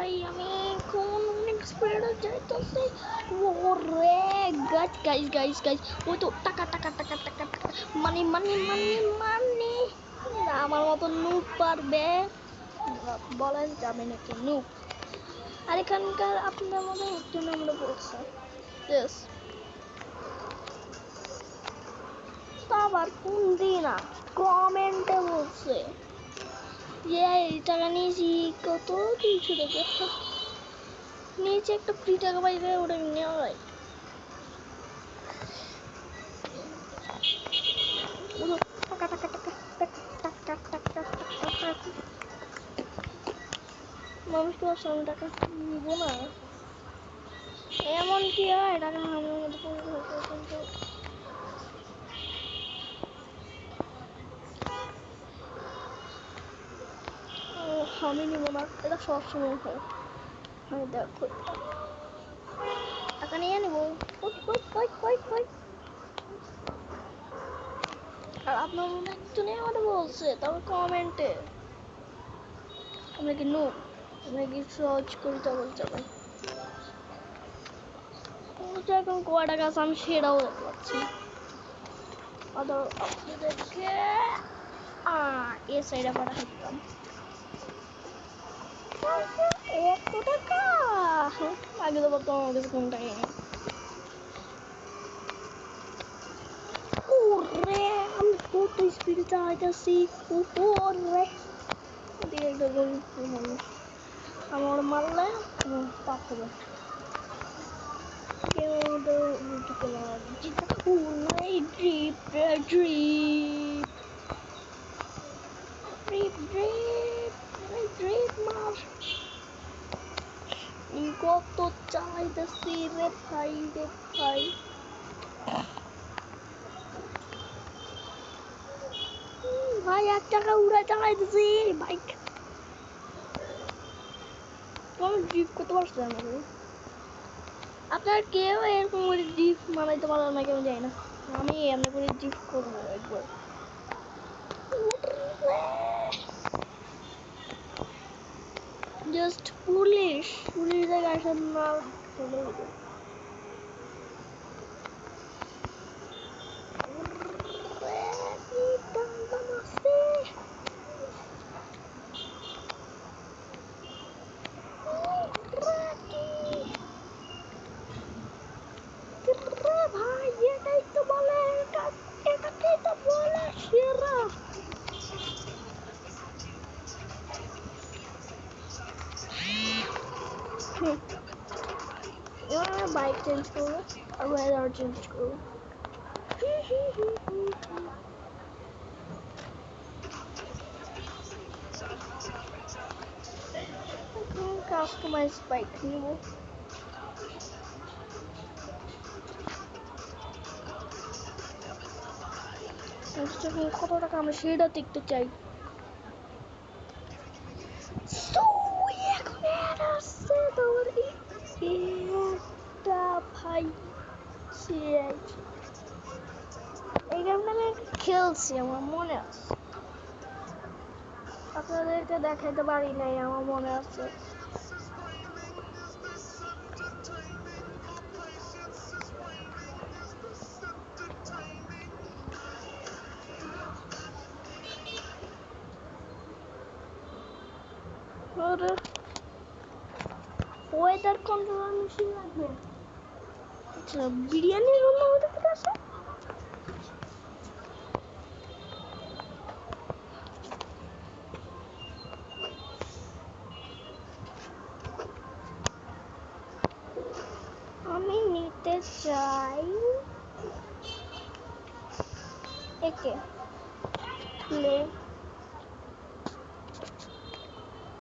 ভাই আমি কোন অনেক স্পিডে যাইতেছি ওরে গাইস গাইস গাইস গাইস ওই তো টাকা টাকা টাকা টাকা টাকা মানি মানি মানি মানি আমার মতো নুব পারবে বলেন যাবে নাকি নুব আর এখানকার আপনার মধ্যে একজন আমরা বলছে ইয়েস আবার কোন দিন না কমেন্টে বলছে এই টাকা নিয়েছি কত 300 টাকা নিচে একটা ফ্রি টাকা পাইবে ওটা নেওয়া যায় টাকা টাকা টাকা মানুষকে সামনে টাকা নিব না এমন কি হয় টাকা আমার মধ্যে কিন্তু আমি নিব না এটা সবসময় হয় আমি দেখো টাকা নিয়ে নেবো আর আপনার মনে একজনই আমাদের বলছে তবে কমেন্টে আমরা কি নো আমরা কি সহজ করিতে বলতে পারি এখন কয় টাকা আছে আমি সেটাও দেখতে পাচ্ছি আপনাদেরকে এ সাইডে পাঠা দিতাম এত টাকা আগে তো বলতো আমার কাছে কোনো টাকাই নেই ওরে আমি কত স্পিডে চালাইতেছি ওরে দিয়ে একটা গরিব মানুষ আমার মারলে পাপ হবে কেউ আমাদের উল্টো করে ওরে drip drip drip drip drip মার কত চালাইতেছি রে ভাই ভাই 1 টাকা উড়াই চালাইতেছি বাইক আমি ড্রিপ করতে পারছি আমাকে আপনার কেউ এরকম করে ড্রিপ মানাইতে পারলাম না কেউ যায় না আমি এমনি করে ড্রিপ করবো একবার জাস্ট পুলিশ জায়গায় আসেন না চলে যেত ভাই এটাই তো বলে এটাকেই তো বলে সেরা এবার বাইক চেঞ্জ করবো আর ওয়েদার চেঞ্জ করবো কাস্টমাইজ বাইক নিব কত টাকা আমরা সেটা দেখতে চাই ভাই এই গেমটা আমি খেলছি আমার মনে আছে আপনাদেরকে দেখাইতে পারি নাই আমার মনে আছে ওয়েদার কন্ট্রোলার মেশিন লাগবে আচ্ছা বিরিয়ানির রান্না হতে পারে আমি নিতে চাই একে প্লে